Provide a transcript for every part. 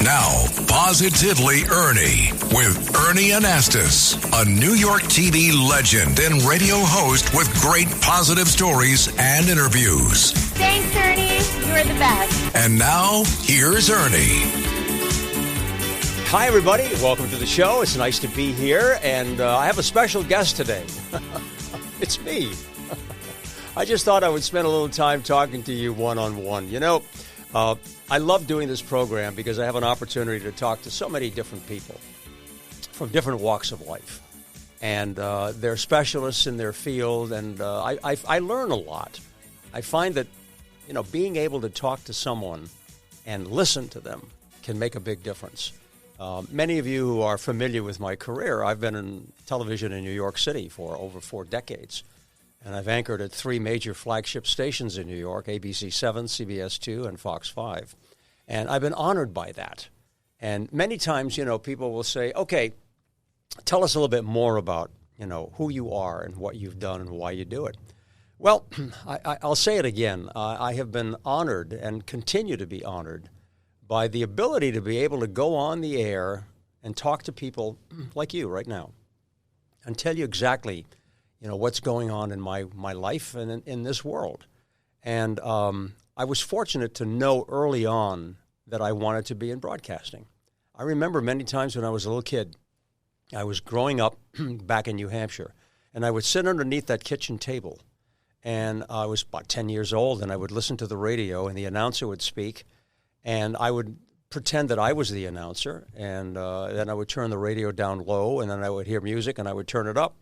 Now, Positively Ernie with Ernie Anastos, a New York TV legend and radio host with great positive stories and interviews. Thanks, Ernie. You're the best. And now, here's Ernie. Hi, everybody. Welcome to the show. It's nice to be here, and I have a special guest today. It's me. I just thought I would spend a little time talking to you one-on-one. You know, I love doing this program because I have an opportunity to talk to so many different people from different walks of life. And they're specialists in their field, and I learn a lot. I find that, you know, being able to talk to someone and listen to them can make a big difference. Many of you who are familiar with my career, I've been in television in New York City for over 4 decades. And I've anchored at 3 major flagship stations in New York, ABC 7, CBS 2, and Fox 5. And I've been honored by that. And many times, you know, people will say, okay, tell us a little bit more about, you know, who you are and what you've done and why you do it. Well, I'll say it again. I have been honored and continue to be honored by the ability to be able to go on the air and talk to people like you right now and tell you exactly, you know, what's going on in my life and in this world. And I was fortunate to know early on that I wanted to be in broadcasting. I remember many times when I was a little kid, I was growing up back in New Hampshire, and I would sit underneath that kitchen table. And I was about 10 years old, and I would listen to the radio, and the announcer would speak, and I would pretend that I was the announcer, and then I would turn the radio down low, and then I would hear music, and I would turn it up.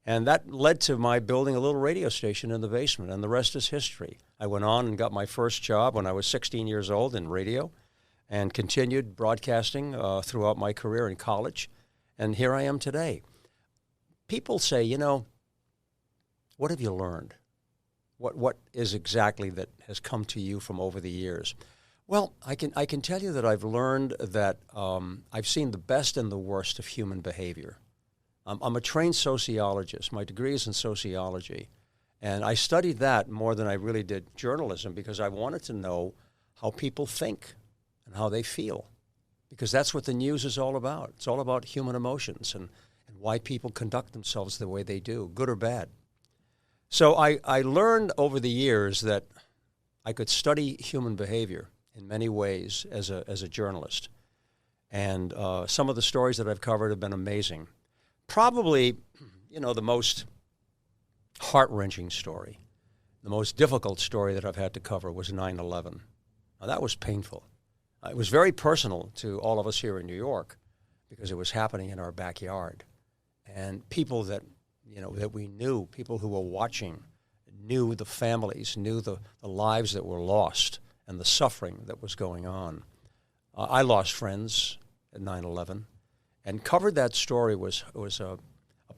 And that led to my building a little radio station in the basement, and the rest is history. I went on and got my first job when I was 16 years old in radio and continued broadcasting throughout my career in college, and here I am today. People say, you know, what have you learned? What is exactly that has come to you from over the years? Well, I can tell you that I've learned that I've seen the best and the worst of human behavior. I'm a trained sociologist. My degree is in sociology. And I studied that more than I really did journalism because I wanted to know how people think and how they feel. Because that's what the news is all about. It's all about human emotions and why people conduct themselves the way they do, good or bad. So I learned over the years that I could study human behavior in many ways as a journalist. And some of the stories that I've covered have been amazing. Probably, you know, the most heart-wrenching story, the most difficult story that I've had to cover was 9/11. Now, that was painful. It was very personal to all of us here in New York because it was happening in our backyard. And people that, you know, that we knew, people who were watching, knew the families, knew the lives that were lost and the suffering that was going on. I lost friends at 9/11. And covered that story was a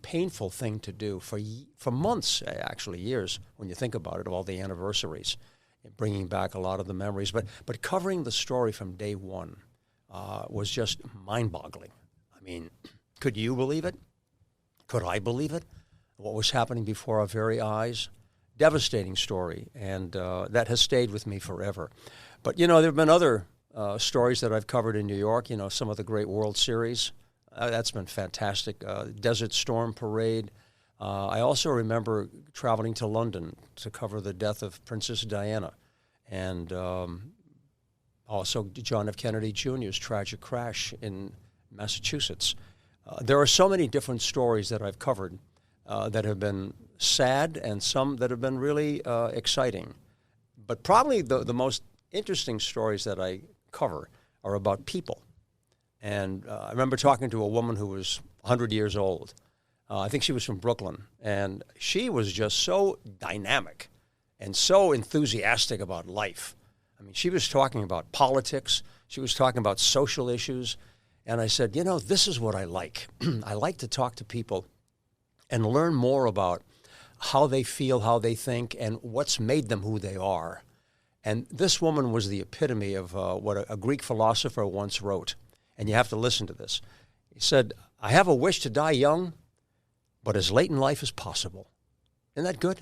painful thing to do for months, actually years, when you think about it, all the anniversaries, and bringing back a lot of the memories. But covering the story from day one was just mind-boggling. I mean, could you believe it? Could I believe it? What was happening before our very eyes? Devastating story, and that has stayed with me forever. But, you know, there have been other stories that I've covered in New York, you know, some of the great World Series. That's been fantastic. Desert Storm Parade. I also remember traveling to London to cover the death of Princess Diana, and also John F. Kennedy Jr.'s tragic crash in Massachusetts. There are so many different stories that I've covered that have been sad and some that have been really exciting. But probably the most interesting stories that I cover are about people. And I remember talking to a woman who was 100 years old. I think she was from Brooklyn. And she was just so dynamic and so enthusiastic about life. I mean, she was talking about politics. She was talking about social issues. And I said, you know, this is what I like. I like to talk to people and learn more about how they feel, how they think, and what's made them who they are. And this woman was the epitome of what a Greek philosopher once wrote. And you have to listen to this. He said, I have a wish to die young, but as late in life as possible. Isn't that good?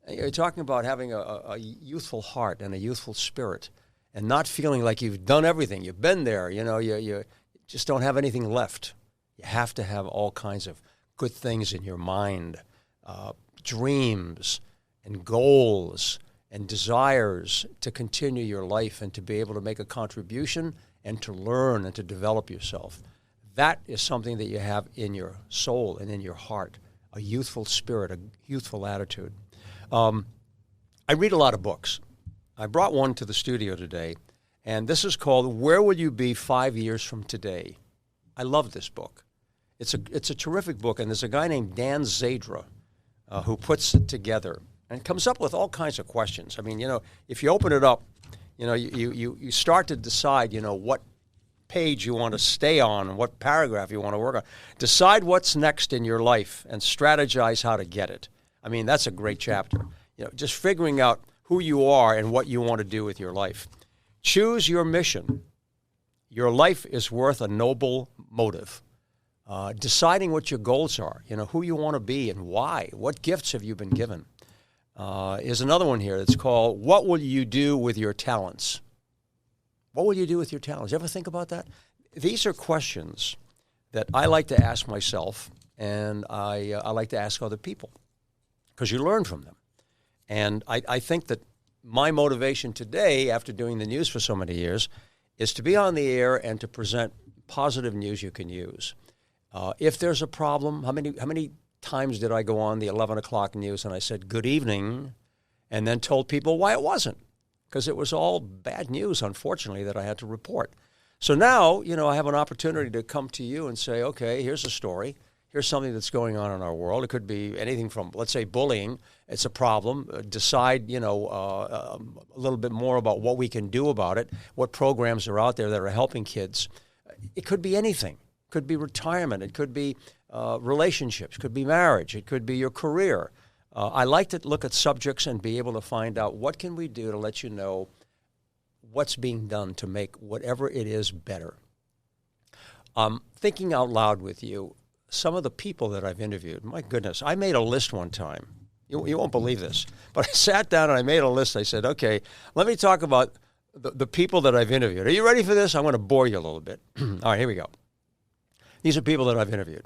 You're talking about having a youthful heart and a youthful spirit and not feeling like you've done everything. You've been there, you just don't have anything left. You have to have all kinds of good things in your mind, dreams and goals and desires to continue your life and to be able to make a contribution and to learn and to develop yourself. That is something that you have in your soul and in your heart, a youthful spirit, a youthful attitude. I read a lot of books. I brought one to the studio today, and this is called Where Will You Be 5 Years from Today? I love this book. It's a terrific book, and there's a guy named Dan Zadra who puts it together and comes up with all kinds of questions. I mean, if you open it up, you start to decide, what page you want to stay on and what paragraph you want to work on. Decide what's next in your life and strategize how to get it. I mean, that's a great chapter. Just figuring out who you are and what you want to do with your life. Choose your mission. Your life is worth a noble motive. Deciding what your goals are, who you want to be and why. What gifts have you been given? Is another one here that's called, What Will You Do With Your Talents? What will you do with your talents? You ever think about that? These are questions that I like to ask myself, and I like to ask other people because you learn from them. And I think that my motivation today, after doing the news for so many years, is to be on the air and to present positive news you can use. If there's a problem, how many times did I go on the 11 o'clock news and I said, good evening, and then told people why it wasn't? Because it was all bad news, unfortunately, that I had to report. So now, I have an opportunity to come to you and say, okay, here's a story. Here's something that's going on in our world. It could be anything from, let's say, bullying. It's a problem. Decide, a little bit more about what we can do about it, what programs are out there that are helping kids. It could be anything. It could be retirement. It could be relationships. It could be marriage. It could be your career. I like to look at subjects and be able to find out what can we do to let you know what's being done to make whatever it is better. Thinking out loud with you, some of the people that I've interviewed, my goodness, I made a list one time. You won't believe this, but I sat down and I made a list. I said, okay, let me talk about the people that I've interviewed. Are you ready for this? I'm going to bore you a little bit. All right, here we go. These are people that I've interviewed.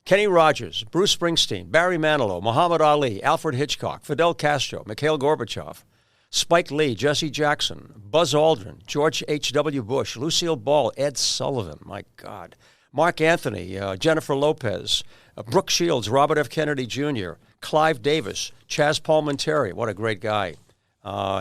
Kenny Rogers, Bruce Springsteen, Barry Manilow, Muhammad Ali, Alfred Hitchcock, Fidel Castro, Mikhail Gorbachev, Spike Lee, Jesse Jackson, Buzz Aldrin, George H.W. Bush, Lucille Ball, Ed Sullivan, my God, Mark Anthony, Jennifer Lopez, Brooke Shields, Robert F. Kennedy Jr., Clive Davis, Chaz Palminteri, what a great guy.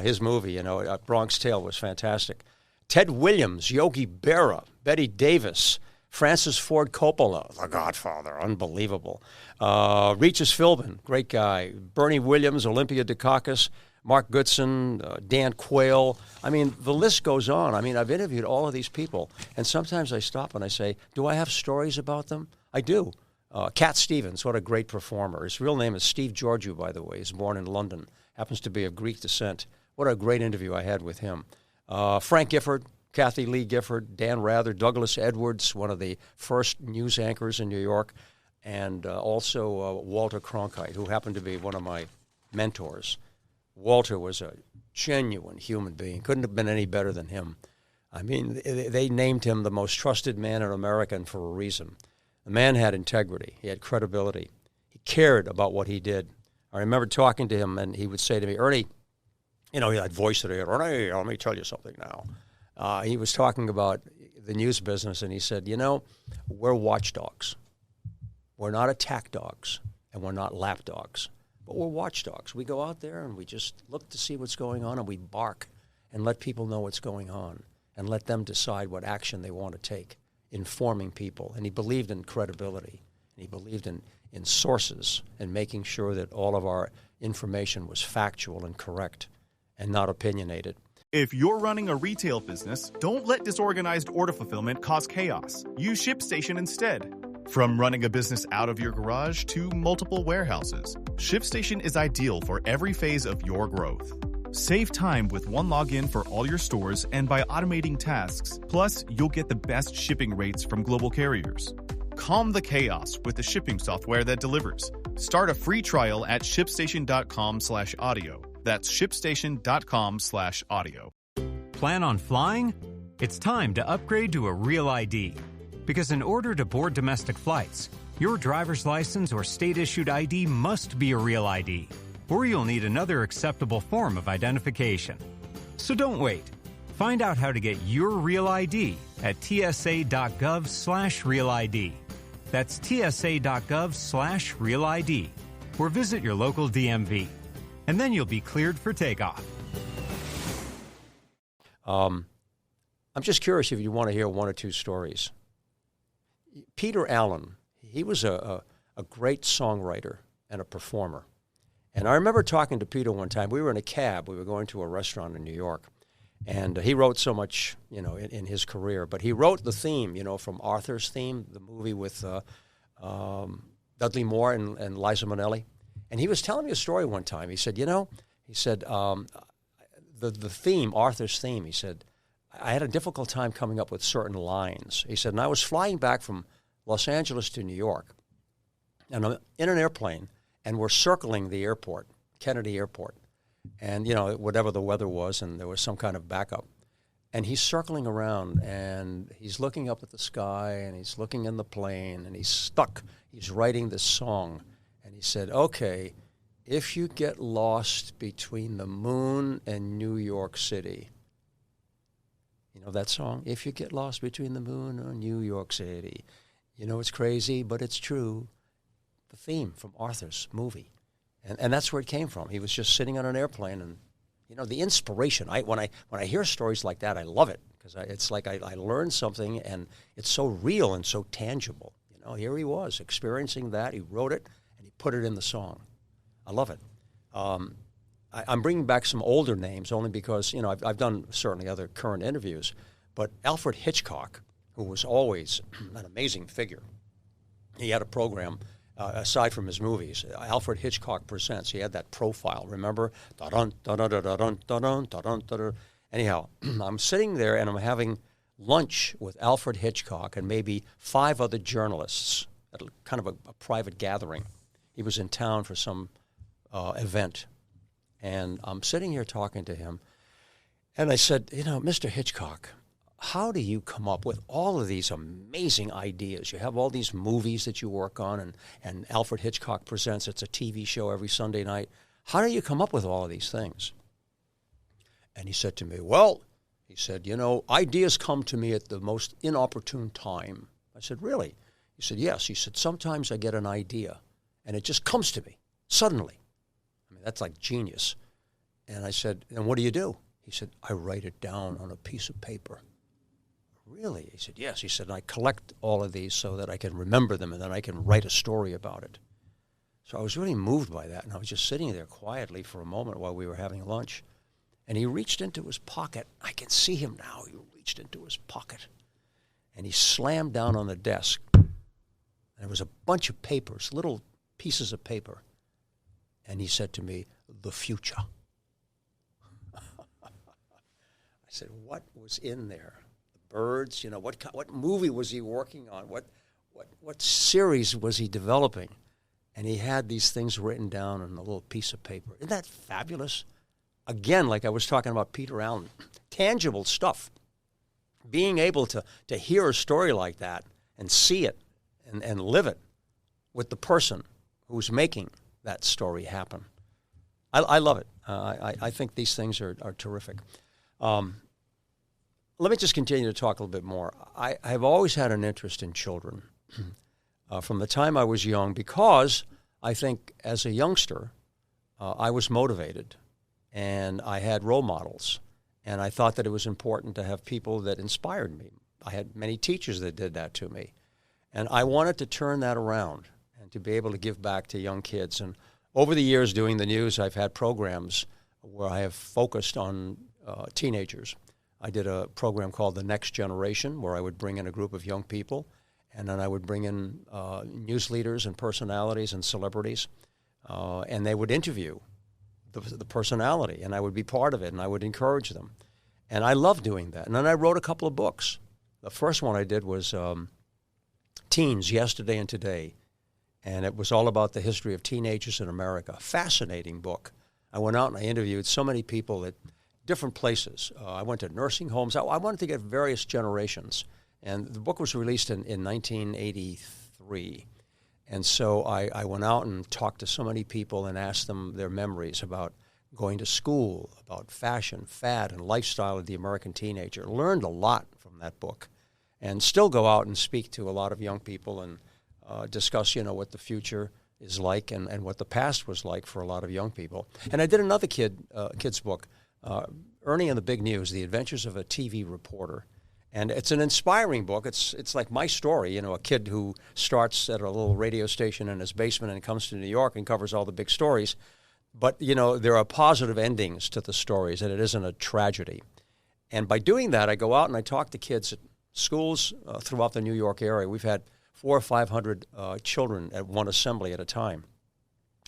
His movie, Bronx Tale was fantastic. Ted Williams, Yogi Berra, Betty Davis, Francis Ford Coppola, The Godfather, unbelievable. Regis Philbin, great guy. Bernie Williams, Olympia Dukakis, Mark Goodson, Dan Quayle. I mean, the list goes on. I mean, I've interviewed all of these people, and sometimes I stop and I say, do I have stories about them? I do. Cat Stevens, what a great performer. His real name is Steve Georgiou, by the way. He's born in London, happens to be of Greek descent. What a great interview I had with him. Frank Gifford, Kathy Lee Gifford, Dan Rather, Douglas Edwards, one of the first news anchors in New York, and also Walter Cronkite, who happened to be one of my mentors. Walter was a genuine human being. Couldn't have been any better than him. I mean, they named him the most trusted man in America, and for a reason. The man had integrity. He had credibility. He cared about what he did. I remember talking to him, and he would say to me, Ernie, he had voice that he had, Ernie, let me tell you something now. He was talking about the news business, and he said, we're watchdogs. We're not attack dogs, and we're not lap dogs, but we're watchdogs. We go out there, and we just look to see what's going on, and we bark and let people know what's going on and let them decide what action they want to take, informing people. And he believed in credibility, and he believed in sources and making sure that all of our information was factual and correct and not opinionated. If you're running a retail business, don't let disorganized order fulfillment cause chaos. Use ShipStation instead. From running a business out of your garage to multiple warehouses, ShipStation is ideal for every phase of your growth. Save time with one login for all your stores and by automating tasks. Plus, you'll get the best shipping rates from global carriers. Calm the chaos with the shipping software that delivers. Start a free trial at shipstation.com/audio. That's shipstation.com/audio. Plan on flying? It's time to upgrade to a real ID. Because in order to board domestic flights, your driver's license or state-issued ID must be a real ID, or you'll need another acceptable form of identification. So don't wait. Find out how to get your real ID at tsa.gov/real ID. That's tsa.gov/real ID. Or visit your local DMV. And then you'll be cleared for takeoff. I'm just curious if you want to hear one or two stories. Peter Allen, he was a great songwriter and a performer. And I remember talking to Peter one time. We were in a cab. We were going to a restaurant in New York. And he wrote so much, in his career. But he wrote the theme, from Arthur's Theme, the movie with Dudley Moore and Liza Minnelli. And he was telling me a story one time. He said, the theme, Arthur's Theme, he said, I had a difficult time coming up with certain lines. He said, and I was flying back from Los Angeles to New York, and I'm in an airplane, and we're circling the airport, Kennedy Airport, and, whatever the weather was, and there was some kind of backup. And he's circling around, and he's looking up at the sky, and he's looking in the plane, and he's stuck. He's writing this song, and he said, okay, if you get lost between the moon and New York City. You know that song? If you get lost between the moon and New York City. It's crazy, but it's true. The theme from Arthur's movie. And that's where it came from. He was just sitting on an airplane, and, the inspiration. When I hear stories like that, I love it, because it's like I learned something, and it's so real and so tangible. Here he was experiencing that. He wrote it, and he put it in the song. I love it. I'm bringing back some older names only because, I've done certainly other current interviews, but Alfred Hitchcock, who was always an amazing figure. He had a program, aside from his movies, Alfred Hitchcock Presents. He had that profile, remember? Da-dun, da-dun, da-dun, da-dun, da-dun, da-dun. Anyhow, I'm sitting there and I'm having lunch with Alfred Hitchcock and maybe 5 other journalists at kind of a private gathering. He was in town for some event. And I'm sitting here talking to him, and I said, Mr. Hitchcock, how do you come up with all of these amazing ideas? You have all these movies that you work on, and Alfred Hitchcock Presents. It's a TV show every Sunday night. How do you come up with all of these things? And he said to me, ideas come to me at the most inopportune time. I said, really? He said, yes. He said, sometimes I get an idea, and it just comes to me suddenly. That's like genius. And I said, and what do you do? He said, I write it down on a piece of paper. Really? He said, yes. He said, and I collect all of these so that I can remember them, and then I can write a story about it. So I was really moved by that, and I was just sitting there quietly for a moment while we were having lunch. And he reached into his pocket. I can see him now. He reached into his pocket, and he slammed down on the desk. And there was a bunch of papers, little pieces of paper. And he said to me, the future. I said, what was in there? The birds, what movie was he working on? What series was he developing? And he had these things written down on a little piece of paper. Isn't that fabulous? Again, like I was talking about Peter Allen, tangible stuff. Being able to hear a story like that and see it and live it with the person who's making that story happen. I love it. I think these things are terrific. Let me just continue to talk a little bit more. I have always had an interest in children from the time I was young, because I think as a youngster, I was motivated and I had role models, and I thought that it was important to have people that inspired me. I had many teachers that did that to me, and I wanted to turn that around and to be able to give back to young kids. And over the years doing the news, I've had programs where I have focused on teenagers. I did a program called The Next Generation, where I would bring in a group of young people, and then I would bring in news leaders and personalities and celebrities, and they would interview the personality, and I would be part of it, and I would encourage them. And I loved doing that. And then I wrote a couple of books. The first one I did was Teens, Yesterday and Today, and it was all about the history of teenagers in America. Fascinating book. I went out and I interviewed so many people that different places. I went to nursing homes. I wanted to get various generations. And the book was released in 1983. And so I went out and talked to so many people and asked them their memories about going to school, about fashion, fad, and lifestyle of the American teenager. Learned a lot from that book, and still go out and speak to a lot of young people and discuss, what the future is like and what the past was like for a lot of young people. And I did another kid's book, Ernie and the Big News, The Adventures of a TV Reporter. And it's an inspiring book. It's like my story, a kid who starts at a little radio station in his basement and comes to New York and covers all the big stories. But, there are positive endings to the stories, and it isn't a tragedy. And by doing that, I go out and I talk to kids at schools throughout the New York area. We've had 400 or 500 children at one assembly at a time.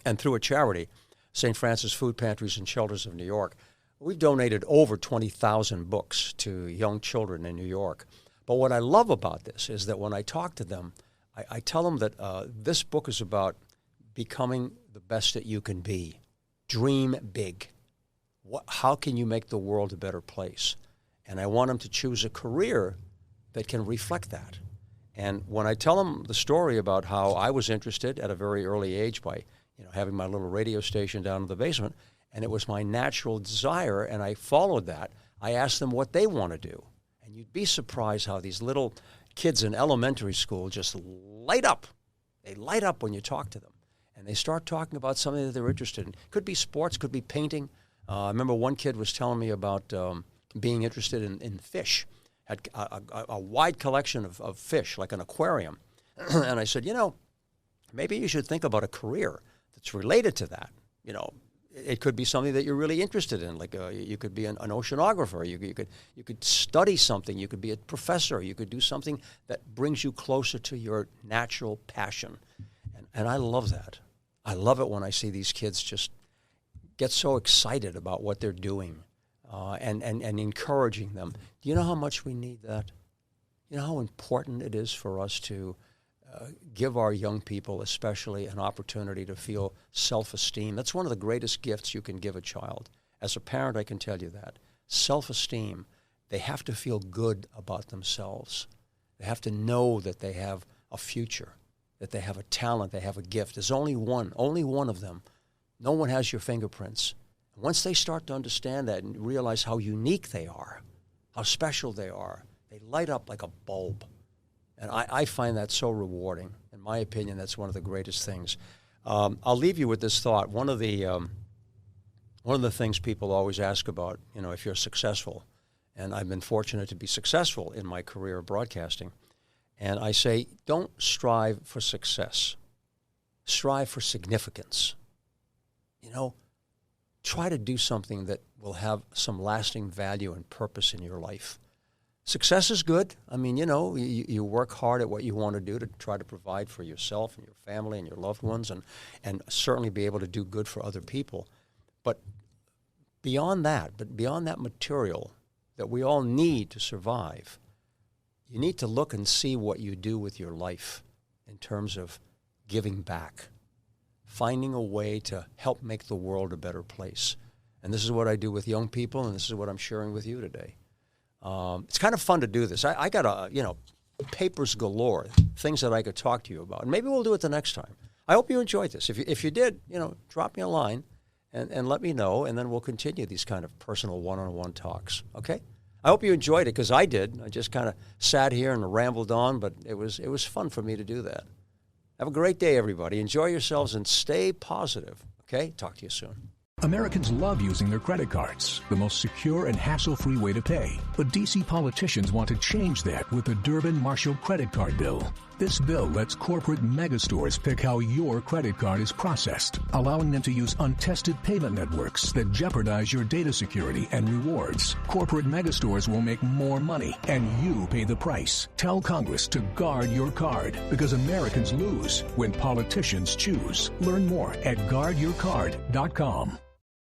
And through a charity, St. Francis Food Pantries and Shelters of New York, we've donated over 20,000 books to young children in New York. But what I love about this is that when I talk to them, I tell them that this book is about becoming the best that you can be. Dream big. How can you make the world a better place? And I want them to choose a career that can reflect that. And when I tell them the story about how I was interested at a very early age by having my little radio station down in the basement, and it was my natural desire, and I followed that, I asked them what they want to do. And you'd be surprised how these little kids in elementary school just light up. They light up when you talk to them. And they start talking about something that they're interested in. Could be sports, could be painting. I remember one kid was telling me about being interested in fish. Had a wide collection of fish, like an aquarium. And I said, maybe you should think about a career that's related to that. It could be something that you're really interested in. Like you could be an oceanographer. You could study something. You could be a professor. You could do something that brings you closer to your natural passion. And I love that. I love it when I see these kids just get so excited about what they're doing and encouraging them. Do you know how much we need that? You know how important it is for us to give our young people especially an opportunity to feel self-esteem. That's one of the greatest gifts you can give a child. As a parent, I can tell you that. Self-esteem. They have to feel good about themselves. They have to know that they have a future, that they have a talent, they have a gift. There's only one of them. No one has your fingerprints. And once they start to understand that and realize how unique they are, how special they are, they light up like a bulb. And I find that so rewarding. In my opinion, that's one of the greatest things. I'll leave you with this thought. One of the things people always ask about, if you're successful, and I've been fortunate to be successful in my career of broadcasting, and I say, don't strive for success. Strive for significance. Try to do something that will have some lasting value and purpose in your life. Success is good. I mean, you work hard at what you want to do to try to provide for yourself and your family and your loved ones and certainly be able to do good for other people. But beyond that material that we all need to survive, you need to look and see what you do with your life in terms of giving back, finding a way to help make the world a better place. And this is what I do with young people, and this is what I'm sharing with you today. It's kind of fun to do this. I got papers galore, things that I could talk to you about. And maybe we'll do it the next time. I hope you enjoyed this. If you did, drop me a line and let me know, and then we'll continue these kind of personal one-on-one talks, okay? I hope you enjoyed it, because I did. I just kind of sat here and rambled on, but it was fun for me to do that. Have a great day, everybody. Enjoy yourselves and stay positive, okay? Talk to you soon. Americans love using their credit cards, the most secure and hassle-free way to pay. But D.C. politicians want to change that with the Durbin-Marshall credit card bill. This bill lets corporate megastores pick how your credit card is processed, allowing them to use untested payment networks that jeopardize your data security and rewards. Corporate megastores will make more money, and you pay the price. Tell Congress to guard your card, because Americans lose when politicians choose. Learn more at guardyourcard.com.